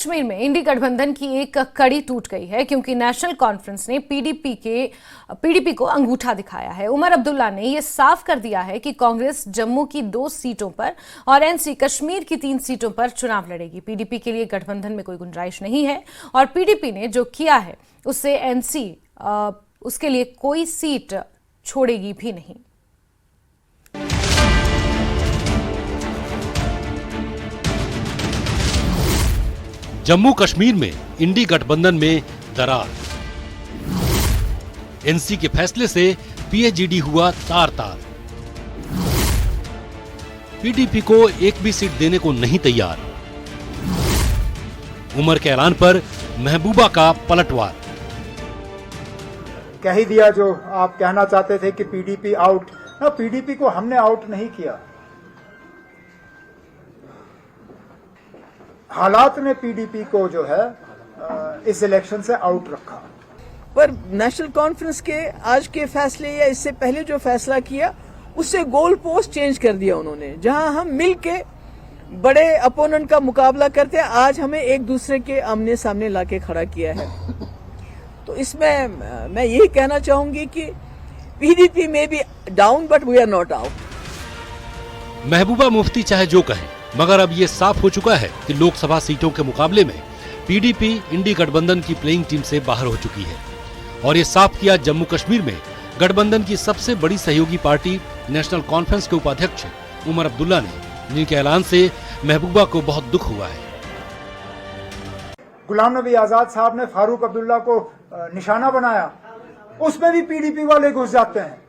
कश्मीर में इंडी गठबंधन की एक कड़ी टूट गई है क्योंकि नेशनल कॉन्फ्रेंस ने पीडीपी को अंगूठा दिखाया है। उमर अब्दुल्ला ने यह साफ कर दिया है कि कांग्रेस जम्मू की 2 सीटों पर और एनसी कश्मीर की 3 सीटों पर चुनाव लड़ेगी। पीडीपी के लिए गठबंधन में कोई गुंजाइश नहीं है और पीडीपी ने जो किया है उससे एनसी उसके लिए कोई सीट छोड़ेगी भी नहीं। जम्मू कश्मीर में इंडी गठबंधन में दरार। एनसी के फैसले से पीएचईडी हुआ तार-तार। पीडीपी को एक भी सीट देने को नहीं तैयार। उमर के ऐलान पर महबूबा का पलटवार। कह ही दिया जो आप कहना चाहते थे कि पीडीपी आउट। ना, पीडीपी को हमने आउट नहीं किया, हालात ने पीडीपी को जो है इस इलेक्शन से आउट रखा। पर नेशनल कॉन्फ्रेंस के आज के फैसले या इससे पहले जो फैसला किया उससे गोल पोस्ट चेंज कर दिया उन्होंने। जहां हम मिल के बड़े अपोनेंट का मुकाबला करते हैं, आज हमें एक दूसरे के आमने सामने लाके खड़ा किया है। तो इसमें मैं यही कहना चाहूंगी कि पीडीपी में भी down but we are not out. Mehbooba Mufti चाहे जो कहें, मगर अब ये साफ हो चुका है कि लोकसभा सीटों के मुकाबले में पीडीपी इंडी गठबंधन की प्लेइंग टीम से बाहर हो चुकी है। और ये साफ किया जम्मू कश्मीर में गठबंधन की सबसे बड़ी सहयोगी पार्टी नेशनल कॉन्फ्रेंस के उपाध्यक्ष उमर अब्दुल्ला ने, जिनके ऐलान से महबूबा को बहुत दुख हुआ है। गुलाम नबी आजाद साहब ने फारूक अब्दुल्ला को निशाना बनाया, उसमें भी पीडीपी वाले घुस जाते हैं।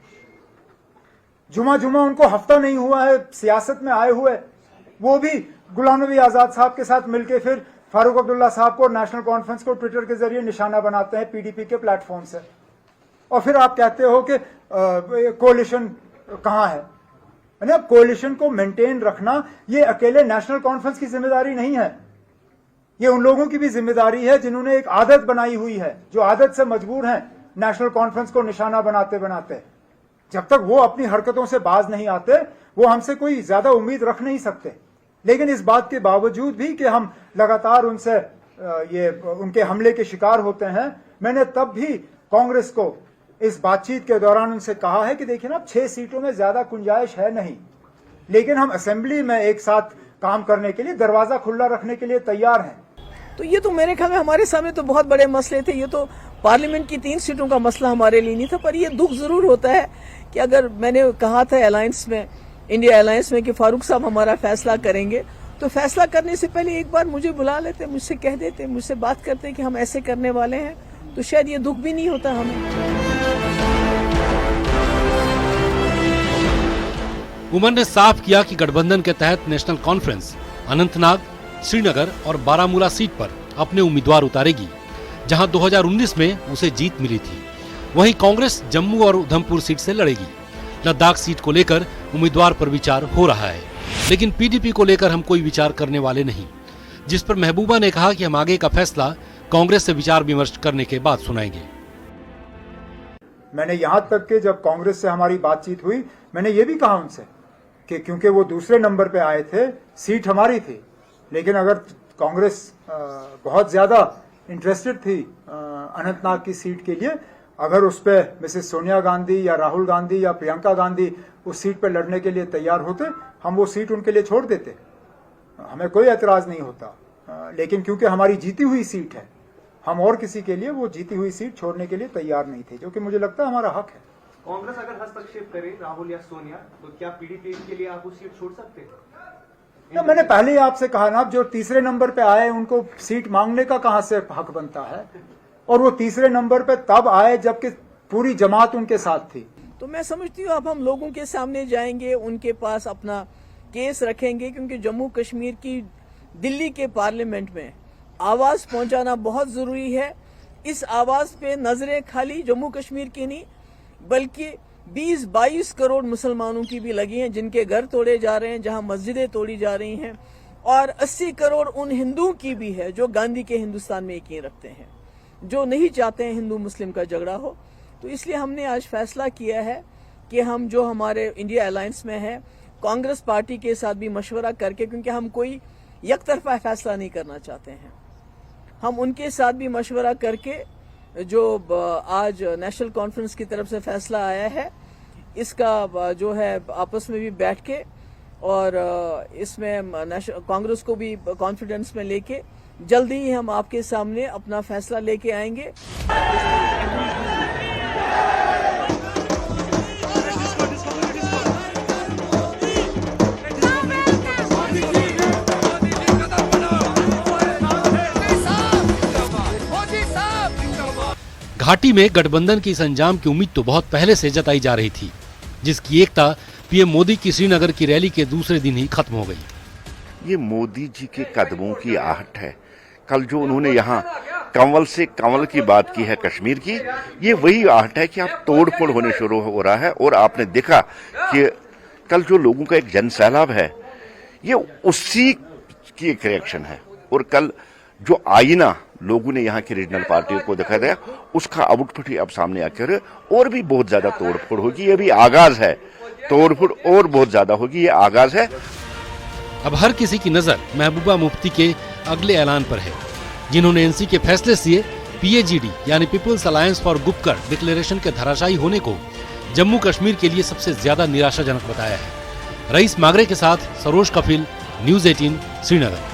जुमा उनको हफ्ता नहीं हुआ है सियासत में आए हुए, वो भी गुलाम नबी आजाद साहब के साथ मिलकर फिर फारूक अब्दुल्ला साहब को नेशनल कॉन्फ्रेंस को ट्विटर के जरिए निशाना बनाते हैं पीडीपी के प्लेटफॉर्म से। और फिर आप कहते हो कि कोalition कहां है। यानी अब कोalition को मेंटेन रखना ये अकेले नेशनल कॉन्फ्रेंस की जिम्मेदारी नहीं है, ये उन लोगों की भी जिम्मेदारी है जिन्होंने एक आदत बनाई हुई है, जो आदत से मजबूर हैं नेशनल कॉन्फ्रेंस को निशाना बनाते बनाते। जब तक वो अपनी हरकतों से बाज नहीं आते, वो हमसे कोई ज्यादा उम्मीद रख नहीं सकते। लेकिन इस बात के बावजूद भी कि हम लगातार उनसे उनके हमले के शिकार होते हैं, मैंने तब भी कांग्रेस को इस बातचीत के दौरान उनसे कहा है कि देखिए ना, 6 सीटों में ज्यादा गुंजाइश है नहीं, लेकिन हम असेंबली में एक साथ काम करने के लिए दरवाजा खुला रखने के लिए तैयार हैं। तो ये तो मेरे ख्याल में हमारे सामने तो बहुत बड़े मसले थे। ये तो पार्लियामेंट की 3 सीटों का मसला हमारे लिए नहीं था। पर ये दुख जरूर होता है कि अगर मैंने कहा था अलायंस में, इंडिया अलायंस में, कि फारूक साहब हमारा फैसला करेंगे, तो फैसला करने से पहले एक बार मुझे बुला लेते, मुझसे कह देते, मुझसे बात करते कि हम ऐसे करने वाले हैं, तो शायद ये दुख भी नहीं होता हमें। उमर ने साफ किया कि गठबंधन के तहत नेशनल कॉन्फ्रेंस अनंतनाग, श्रीनगर और बारामूला सीट पर अपने उम्मीदवार उतारेगी, जहां 2019 में उसे जीत मिली थी। वहीं कांग्रेस जम्मू और उधमपुर सीट से लड़ेगी। लद्दाख सीट को लेकर उम्मीदवार पर विचार हो रहा है, लेकिन पीडीपी को लेकर हम कोई विचार करने वाले नहीं, जिस पर महबूबा ने कहा कि हम आगे का फैसला कांग्रेस से विचार विमर्श करने के बाद सुनाएंगे। मैंने यहां तक कि जब कांग्रेस से हमारी बातचीत हुई, मैंने ये भी कहा उनसे कि क्योंकि वो दूसरे नंबर पे आए थे, सीट हमारी थी, लेकिन अगर कांग्रेस बहुत ज्यादा इंटरेस्टेड थी अनंतनाग की सीट के लिए, अगर उस पर मिसेस सोनिया गांधी या राहुल गांधी या प्रियंका गांधी उस सीट पर लड़ने के लिए तैयार होते, हम वो सीट उनके लिए छोड़ देते, हमें कोई एतराज नहीं होता। लेकिन क्योंकि हमारी जीती हुई सीट है, हम और किसी के लिए वो जीती हुई सीट छोड़ने के लिए तैयार नहीं थे, जो कि मुझे लगता है हमारा हक है। कांग्रेस अगर हस्तक्षेप करे, राहुल या सोनिया, तो क्या पीडीपी के लिए आप वो सीट छोड़ सकते हैं? मैंने पहले ही आपसे कहा ना, जो तीसरे नंबर पे आए उनको सीट मांगने का कहां से हक बनता है, और वो तीसरे नंबर पे तब आए जबकि पूरी जमात उनके साथ थी। तो मैं समझती हूँ अब हम लोगों के सामने जाएंगे, उनके पास अपना केस रखेंगे, क्योंकि जम्मू कश्मीर की दिल्ली के पार्लियामेंट में आवाज पहुंचाना बहुत जरूरी है। इस आवाज पे नजरें खाली जम्मू कश्मीर की नहीं, बल्कि 20-22 करोड़ मुसलमानों की भी लगी हैं, जिनके घर तोड़े जा रहे हैं, जहां मस्जिदें तोड़ी जा रही हैं, और 80 करोड़ उन हिंदुओं की भी है जो गांधी के हिंदुस्तान में यकीन रखते हैं, जो नहीं चाहते हैं हिंदू मुस्लिम का झगड़ा हो। तो इसलिए हमने आज फैसला किया है कि हम जो हमारे इंडिया अलायंस में है, कांग्रेस पार्टी के साथ भी मशवरा करके, क्योंकि हम कोई एक तरफा फैसला नहीं करना चाहते हैं, हम उनके साथ भी मशवरा करके जो आज नेशनल कॉन्फ्रेंस की तरफ से फैसला आया है, इसका जो है आपस में भी बैठ के और इसमें कांग्रेस को भी कॉन्फिडेंस में लेके जल्दी ही हम आपके सामने अपना फैसला लेके आएंगे। घाटी में गठबंधन की इस अंजाम की उम्मीद तो बहुत पहले से जताई जा रही थी, जिसकी एकता पीएम मोदी की श्रीनगर की रैली के दूसरे दिन ही खत्म हो गई। ये मोदी जी के कदमों की आहट है। कल जो उन्होंने यहाँ कंवल से कंवल की बात की है कश्मीर की, ये वही आहट है कि अब तोड़फोड़ होने शुरू हो रहा है। और आपने देखा कि कल जो लोगों का एक जन सैलाब है, ये उसी की एक रिएक्शन है। और कल जो आईना लोगों ने यहाँ की रीजनल पार्टियों को दिखाया गया, उसका आउटपुट ही अब सामने आकर और भी बहुत ज्यादा तोड़फोड़ होगी। ये भी आगाज है, तोड़फोड़ और बहुत ज्यादा होगी, ये आगाज है। अब हर किसी की नजर महबूबा मुफ्ती के अगले ऐलान पर है, जिन्होंने एनसी के फैसले से पीएजीडी यानी People's Alliance for Gupkar Declaration के धराशायी होने को जम्मू कश्मीर के लिए सबसे ज्यादा निराशाजनक बताया है। रईस मागरे के साथ सरोज कफिल, न्यूज़ 18 श्रीनगर।